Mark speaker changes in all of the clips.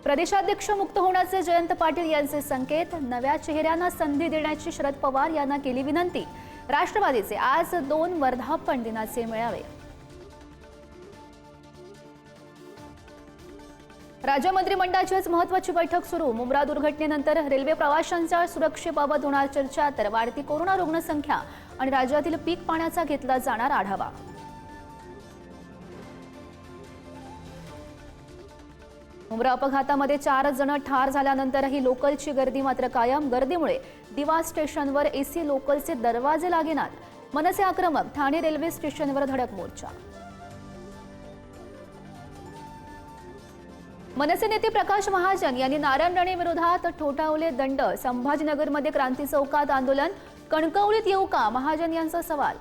Speaker 1: प्रदेशाध्यक्ष मुक्त होण्याचे जयंत पाटील यांचे संकेत, नव्या चेहऱ्यांना संधी देण्याची शरद पवार यांना केली विनंती। राष्ट्रवादीचे आज 2 वर्धापन दिनाचे मेळावे। राज्य मंत्रिमंडळाची महत्त्वाची बैठक सुरू। मुंब्रा दुर्घटनेनंतर रेल्वे प्रवाशांच्या सुरक्षेबाबत होणार चर्चा, तर वाढती कोरोना रुग्णसंख्या आणि राज्यातील पीक पाण्याचा घेतला जाणार आढावा। मुंब्रा अपघातामध्ये 4 जण ठार झाल्यानंतरही लोकलची गर्दी मात्र कायम। गर्दीमुळे दिवा स्टेशनवर एसी लोकलचे दरवाजे लागेनात। मनसे आक्रमक, ठाणे रेल्वे स्टेशनवर धडक मोर्चा। मनसे नेते प्रकाश महाजन यांनी नारायण राणे विरोधात ठोठावले दंड। संभाजीनगरमध्ये क्रांती चौकात आंदोलन। कणकवलीत येऊ का, महाजन यांचा सवाल।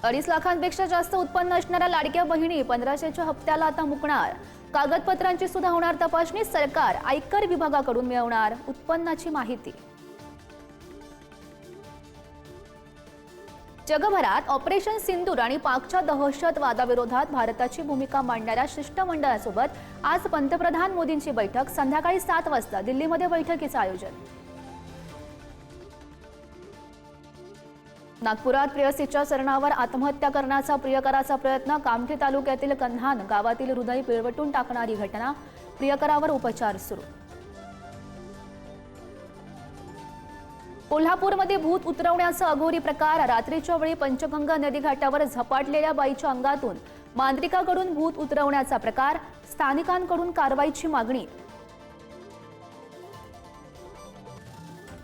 Speaker 1: 2.5 लाखांपेक्षा जास्त उत्पन्न असणाऱ्या लाडक्या बहिणी 1500च्या हप्त्याला आता मुकणार। कागदपत्रांची सुद्धा होणार तपासणी। सरकार आयकर विभागाकडून मिळवणार उत्पन्नाची माहिती। जगभरात ऑपरेशन सिंदूर आणि पाकच्या दहशतवादाविरोधात भारताची भूमिका मांडणाऱ्या शिष्टमंडळासोबत आज पंतप्रधान मोदींची बैठक। संध्याकाळी 7 वाजता दिल्लीमध्ये बैठकीचं आयोजन। नागपुरात प्रेयसीच्या सरणावर आत्महत्या करण्याचा प्रियकराचा प्रयत्न। कामठी तालुक्यातील कंधान गावातील हृदय पिळवटून टाकणारी घटना। प्रियकरावर उपचार सुरू। कोल्हापूरमध्ये भूत उतरवण्याचा अघोरी प्रकार। रात्रीच्या वेळी पंचगंगा नदीघाटावर झपाटलेल्या बाईच्या अंगातून मांत्रिकाकडून भूत उतरवण्याचा प्रकार। स्थानिकांकडून कारवाईची मागणी।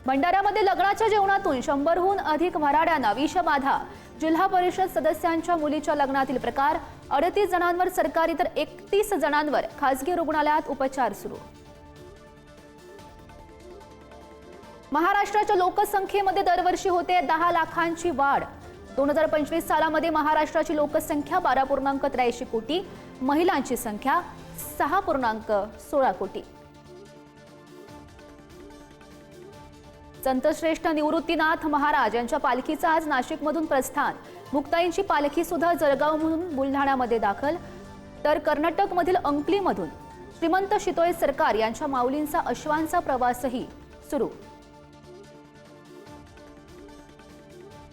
Speaker 1: भंडाऱ्यामध्ये लग्नाच्या जेवणातून 100हून अधिक वऱ्हाड्यांना विषबाधा। जिल्हा परिषद सदस्यांच्या मुलीच्या लग्नातील प्रकार। 38 जणांवर सरकारी तर 31 जणांवर खासगी रुग्णालयात उपचार सुरू। महाराष्ट्राच्या लोकसंख्येमध्ये दरवर्षी होते 10 लाखांची वाढ। 2025 सालामध्ये महाराष्ट्राची लोकसंख्या 12.83 कोटी, महिलांची संख्या 6.16 कोटी। संतश्रेष्ठ निवृत्तीनाथ महाराज यांच्या पालखीचं आज नाशिकमधून प्रस्थान। मुक्ताईंची पालखी सुद्धा जळगावमधून बुलढाण्यामध्ये दाखल, तर कर्नाटकमधील अंकलीमधून श्रीमंत शितोळे सरकार यांच्या माऊलींचा अश्वांचा प्रवासही सुरू।